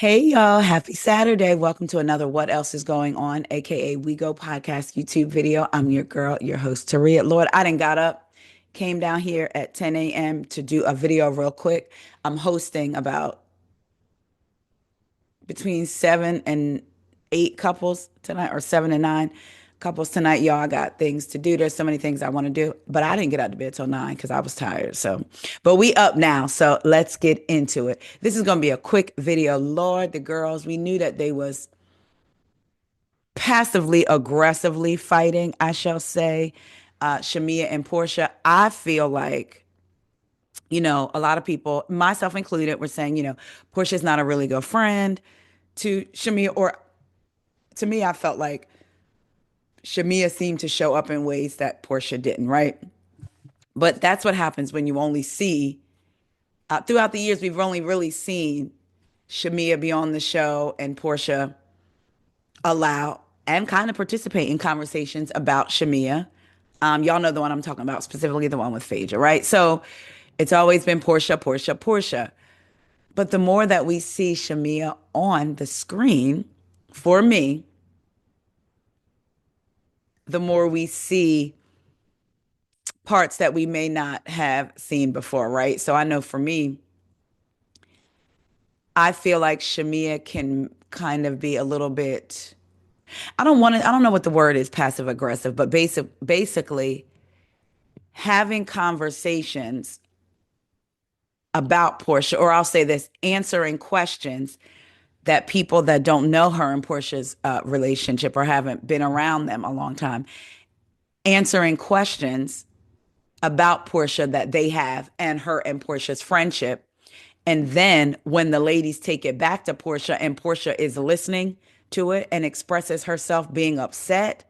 Hey y'all, happy Saturday. Welcome to another What Else is Going On, aka We Go Podcast YouTube video. I'm your girl, your host, Taria. Lord, I done got up, came down here at 10 a.m. to do a video real quick. I'm hosting about between 7 and 8 couples tonight, or 7 and 9 couples tonight. Y'all, I got things to do. There's so many things I want to do, but I didn't get out of bed till 9 because I was tired. But we up now, so let's get into it. This is gonna be a quick video. Lord, the girls, we knew that they was passively aggressively fighting, I shall say. Shamea and Porsha, I feel like, a lot of people, myself included, were saying, Portia's not a really good friend to Shamea, or to me, I felt like Shamea seemed to show up in ways that Porsha didn't, right? But that's what happens when you only see, throughout the years, we've only really seen Shamea be on the show and Porsha allow and kind of participate in conversations about Shamea. Y'all know the one I'm talking about, specifically the one with Phaedra, right? So it's always been Porsha, Porsha, Porsha. But the more that we see Shamea on the screen, for me, the more we see parts that we may not have seen before, right? So I know for me, I feel like Shamea can kind of be a little bit, I don't know what the word is, passive aggressive, but basically having conversations about Porsha, or I'll say this, answering questions that people that don't know her and Portia's relationship or haven't been around them a long time, answering questions about Porsha that they have and her and Portia's friendship. And then when the ladies take it back to Porsha and Porsha is listening to it and expresses herself being upset,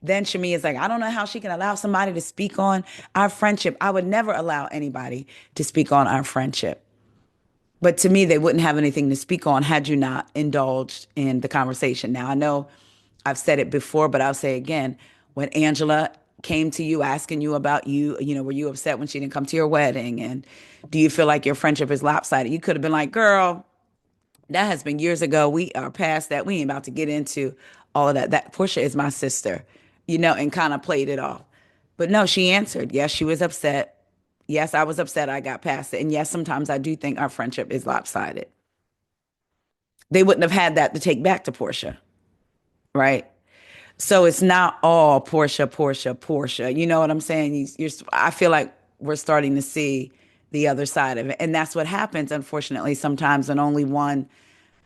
then Shami is like, I don't know how she can allow somebody to speak on our friendship. I would never allow anybody to speak on our friendship. But to me, they wouldn't have anything to speak on had you not indulged in the conversation. Now, I know I've said it before, but I'll say again, when Angela came to you asking you about you, were you upset when she didn't come to your wedding? And do you feel like your friendship is lopsided? You could have been like, girl, that has been years ago. We are past that. We ain't about to get into all of that. That Portia is my sister, and kind of played it off. But no, she answered. Yes, she was upset. Yes, I was upset. I got past it. And yes, sometimes I do think our friendship is lopsided. They wouldn't have had that to take back to Portia, right? So it's not all Portia, Portia, Portia. You know what I'm saying? I feel like we're starting to see the other side of it. And that's what happens, unfortunately, sometimes when only one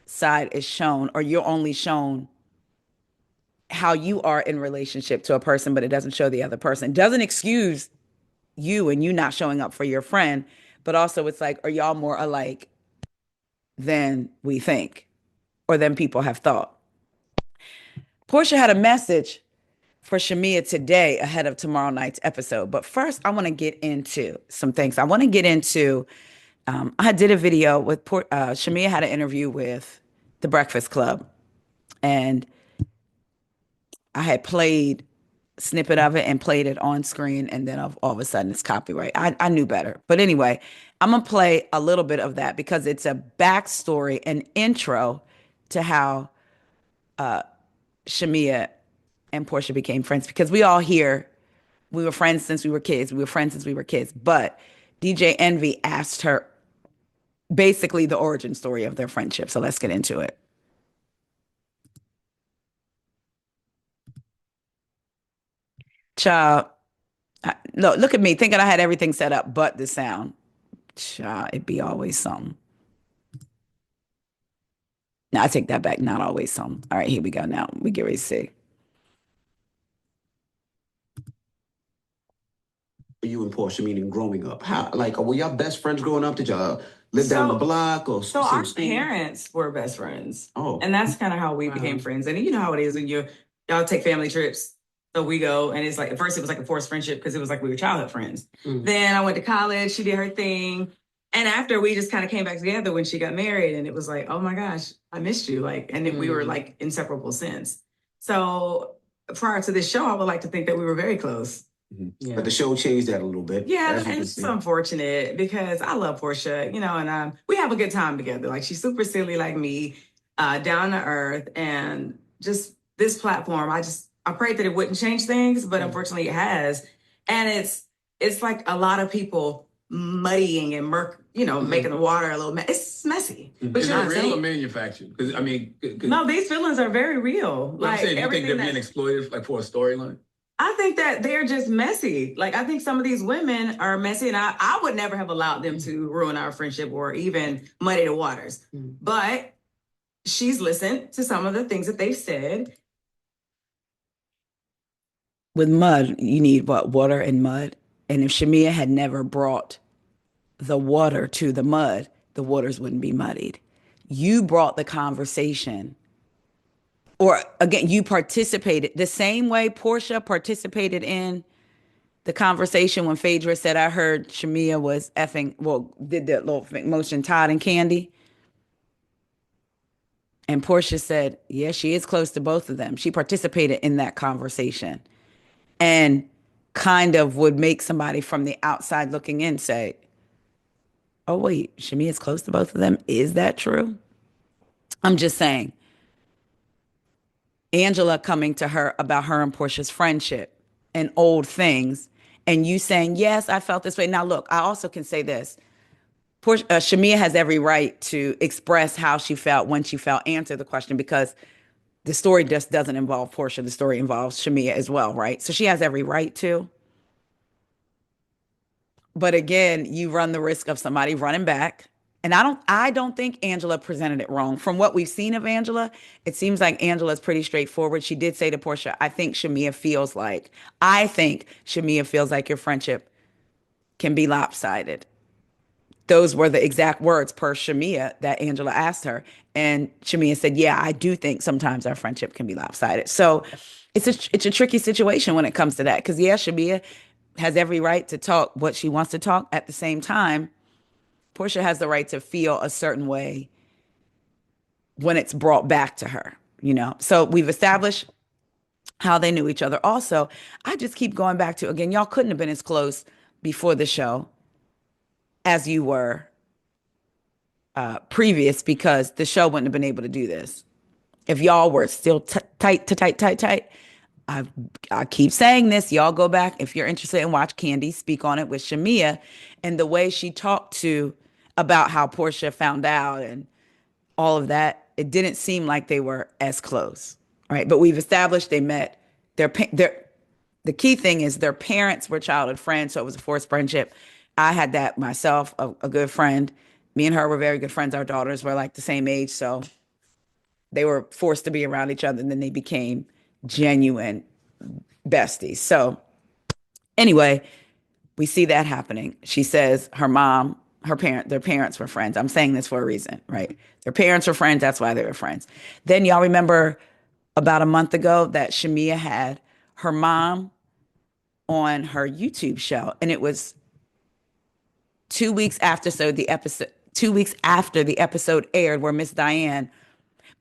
side is shown, or you're only shown how you are in relationship to a person, but it doesn't show the other person. It doesn't excuse you and you not showing up for your friend, but also it's like, are y'all more alike than we think or than people have thought? Portia had a message for Shamea today ahead of tomorrow night's episode. But first, I want to get into some things. I want to get into, I did a video with, Shamea had an interview with The Breakfast Club. And I had played a snippet of it and played it on screen. And then all of a sudden it's copyright. I knew better. But anyway, I'm going to play a little bit of that because it's a backstory, an intro to how Shamea and Portia became friends, because we all hear we were friends since we were kids. We were friends since we were kids. But DJ Envy asked her basically the origin story of their friendship. So let's get into it. Child, look at me thinking I had everything set up but the sound. Child, it be always something. Now I take that back. Not always something. All right, here we go. Now we get ready to see. You and Portia, meaning growing up? How, like, were y'all best friends growing up? Did y'all live down the block or So same our school? parents were best friends. Oh. And that's kind of how we became friends. And you know how it is when y'all take family trips. So we go, and it's like, at first it was like a forced friendship because it was like we were childhood friends. Then I went to college, she did her thing. And after, we just kind of came back together when she got married, and it was like, oh my gosh, I missed you. Like, and then we were like inseparable since. So prior to this show, I would like to think that we were very close. Yeah. But the show changed that a little bit. Yeah, and it's just unfortunate because I love Porsha, and we have a good time together. Like, she's super silly like me, down to earth, and just this platform. I prayed that it wouldn't change things, but unfortunately it has. And it's like a lot of people muddying and making the water a little it's messy. But is it real or manufactured? Because no, these feelings are very real. Like, I'm saying, you think they're being exploited like for a storyline? I think that they're just messy. Like, I think some of these women are messy, and I would never have allowed them to ruin our friendship or even muddy the waters. But she's listened to some of the things that they've said. With mud, you need what? Water and mud. And if Shamea had never brought the water to the mud, the waters wouldn't be muddied. You brought the conversation. Or again, you participated the same way Porsha participated in the conversation when Phaedra said, I heard Shamea was did that little motion, Todd and Candy. And Porsha said, yeah, she is close to both of them. She participated in that conversation and kind of would make somebody from the outside looking in say, oh, wait, Shamea is close to both of them. Is that true? I'm just saying. Angela coming to her about her and Porsha's friendship and old things, and you saying, yes, I felt this way. Now, look, I also can say this. Shamea has every right to express how she felt, when she felt, answer the question, because the story just doesn't involve Porsha. The story involves Shamea as well, right? So she has every right to. But again, you run the risk of somebody running back. And I don't think Angela presented it wrong. From what we've seen of Angela, it seems like Angela's pretty straightforward. She did say to Porsha, I think Shamea feels like your friendship can be lopsided. Those were the exact words per Shamea that Angela asked her. And Shamea said, yeah, I do think sometimes our friendship can be lopsided. So it's a tricky situation when it comes to that. Because, yeah, Shamea has every right to talk what she wants to talk. At the same time, Porsha has the right to feel a certain way when it's brought back to her, So we've established how they knew each other. Also, I just keep going back to, again, y'all couldn't have been as close before the show as you were previous, because the show wouldn't have been able to do this. If y'all were still tight, I keep saying this. Y'all go back, if you're interested, and watch Candy speak on it with Shamea, and the way she talked about how Porsha found out and all of that, it didn't seem like they were as close, right? But we've established they met. The key thing is their parents were childhood friends, so it was a forced friendship. I had that myself, a good friend. Me and her were very good friends. Our daughters were like the same age, so they were forced to be around each other, and then they became genuine besties. So anyway, we see that happening. She says their parents were friends. I'm saying this for a reason, right? Their parents were friends. That's why they were friends. Then y'all remember about a month ago that Shamea had her mom on her YouTube show, and it was 2 weeks after the episode aired, where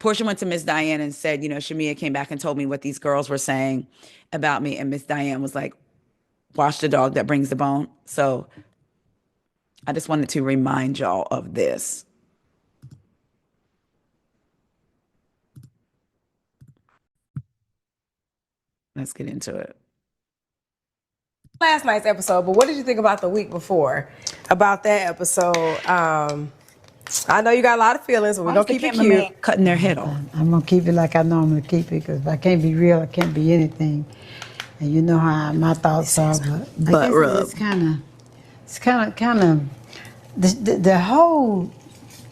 Porsha went to Miss Diane and said, Shamea came back and told me what these girls were saying about me. And Miss Diane was like, watch the dog that brings the bone. So I just wanted to remind y'all of this. Let's get into it. Last night's episode, but what did you think about the week before? About that episode? I know you got a lot of feelings, but we're going to keep it cute. Cutting their head off. I'm going to keep it like I normally keep it, because if I can't be real, I can't be anything. And you know how my thoughts are. But I guess it's kind of, the whole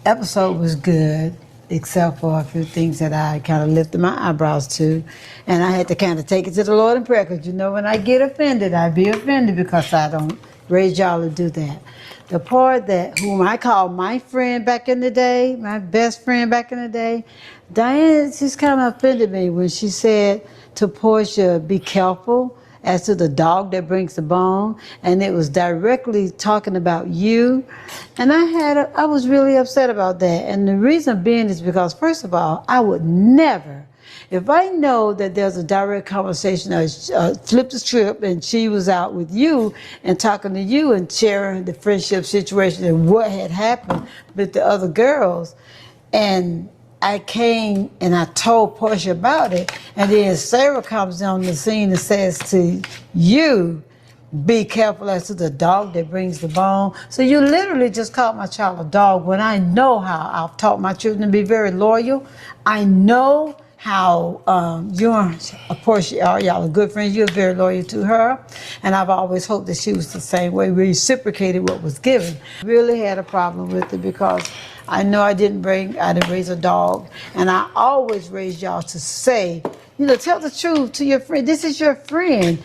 episode was good, except for a few things that I kind of lifted my eyebrows to. And I had to kind of take it to the Lord in prayer, because when I get offended, I be offended, because I don't raise y'all to do that. The part whom I call my friend back in the day, my best friend back in the day, Diane just kind of offended me when she said to Porsha, be careful as to the dog that brings the bone. And it was directly talking about you. And I was really upset about that. And the reason being is because, first of all, I would never If I know that there's a direct conversation, flip the script, and she was out with you and talking to you and sharing the friendship situation and what had happened with the other girls, and I came and I told Porsha about it, and then Sarah comes on the scene and says to you, be careful as to the dog that brings the bone. So you literally just called my child a dog when I know how I've taught my children to be very loyal. I know how you and Porsha are. Y'all are good friends. You're very loyal to her. And I've always hoped that she was the same way. We reciprocated what was given. Really had a problem with it because I know I didn't raise a dog. And I always raised y'all to say, tell the truth to your friend. This is your friend.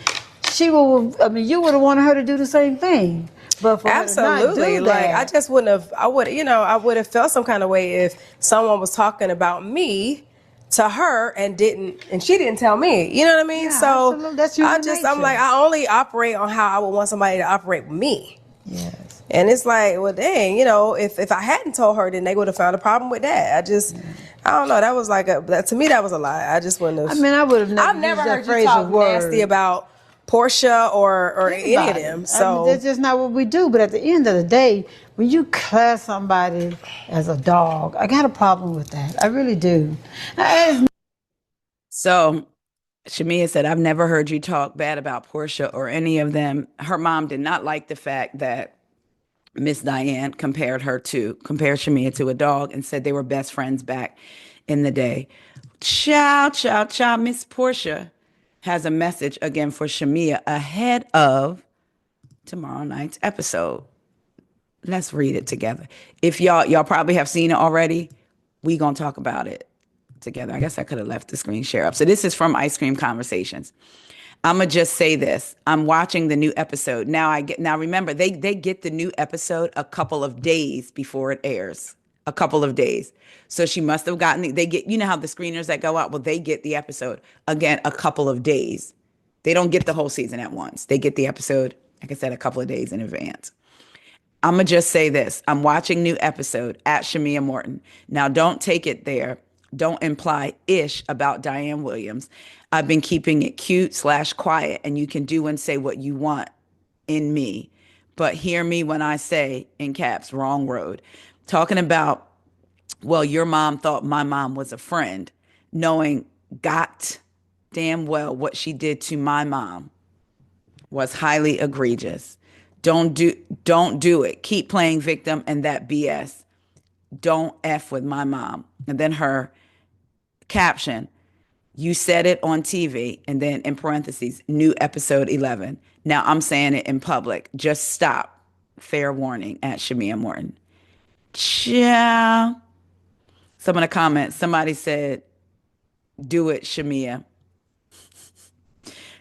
You would have wanted her to do the same thing. But for absolutely, her to not do like that, I would have felt some kind of way if someone was talking about me to her and she didn't tell me. You know what I mean? Yeah, so absolutely. That's human nature. I'm like, I only operate on how I would want somebody to operate with me. Yes. And it's like, well, dang, if I hadn't told her, then they would have found a problem with that. I don't know. That was like to me, that was a lie. I just wouldn't have. I would have never. I've never used that heard you phrase talk or word. nasty about Porsha or any of them. So that's just not what we do. But at the end of the day, when you class somebody as a dog, I got a problem with that. I really do. So Shamea said, I've never heard you talk bad about Porsha or any of them. Her mom did not like the fact that Miss Diane compared Shamea to a dog and said they were best friends back in the day. Ciao, ciao, ciao. Miss Porsha has a message again for Shamea ahead of tomorrow night's episode. Let's read it together. If y'all probably have seen it already, we gonna talk about it together. I guess I could have left the screen share up. So this is from Ice Cream Conversations. I'm gonna just say this. I'm watching the new episode. Now remember, they get the new episode a couple of days before it airs. A couple of days. So she must have gotten they get, how the screeners that go out, well, they get the episode again a couple of days. They don't get the whole season at once. They get the episode, like I said, a couple of days in advance. I'm gonna just say this. I'm watching new episode at Shamea Morton. Now don't take it there. Don't imply ish about Diane Williams. I've been keeping it cute/quiet, and you can do and say what you want in me. But hear me when I say, in caps, wrong road. Talking about, well, your mom thought my mom was a friend, knowing got damn well what she did to my mom was highly egregious. Don't do it. Keep playing victim and that BS. Don't F with my mom. And then her caption, you said it on TV, and then in parentheses, new episode 11. Now I'm saying it in public. Just stop. Fair warning at Shamea Morton. Ciao. Some of the comments, somebody said, do it, Shamea.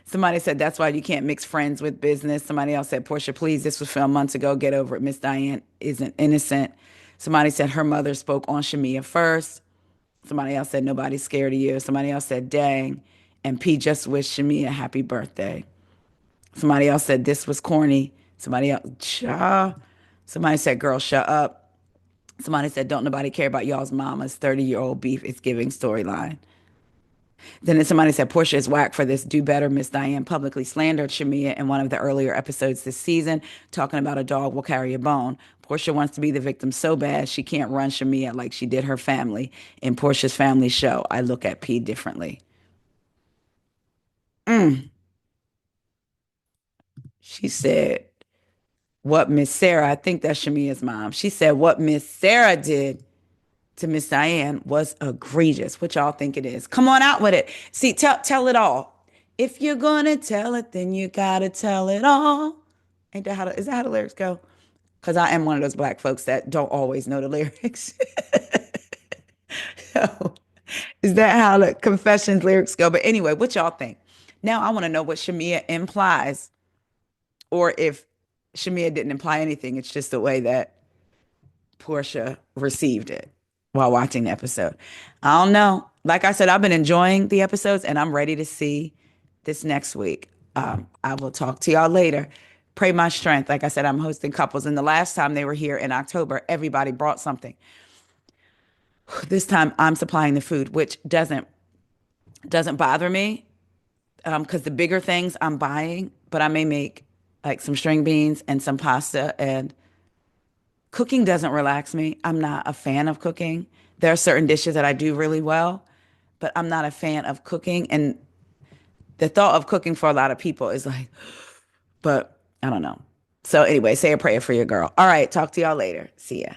Somebody said, that's why you can't mix friends with business. Somebody else said, Porsha, please, this was filmed months ago. Get over it. Miss Diane isn't innocent. Somebody said her mother spoke on Shamea first. Somebody else said, nobody's scared of you. Somebody else said, dang. And P just wished Shamea happy birthday. Somebody else said, this was corny. Somebody else, Somebody said, girl, shut up. Somebody said, don't nobody care about y'all's mama's 30-year-old beef. It's giving storyline. Then somebody said, Porsha is whack for this. Do better. Miss Diane publicly slandered Shamea in one of the earlier episodes this season, talking about a dog will carry a bone. Porsha wants to be the victim so bad she can't run Shamea like she did her family in Porsha's family show. I look at P differently. She said, what Miss Sarah, I think that's Shamea's mom. She said what Miss Sarah did to Miss Diane was egregious. What y'all think it is? Come on out with it. See, tell it all. If you're gonna tell it, then you gotta tell it all. Is that how the lyrics go? Because I am one of those black folks that don't always know the lyrics. So, is that how the Confessions lyrics go? But anyway, what y'all think? Now I want to know what Shamea implies, or if Shamea didn't imply anything. It's just the way that Porsha received it while watching the episode. I don't know. Like I said, I've been enjoying the episodes, and I'm ready to see this next week. I will talk to y'all later. Pray my strength. Like I said, I'm hosting couples, and the last time they were here in October, everybody brought something. This time I'm supplying the food, which doesn't doesn't bother me because the bigger things I'm buying, but I may make like some string beans and some pasta, and cooking doesn't relax me. I'm not a fan of cooking. There are certain dishes that I do really well, but I'm not a fan of cooking. And the thought of cooking for a lot of people is like, but I don't know. So anyway, say a prayer for your girl. All right, talk to y'all later. See ya.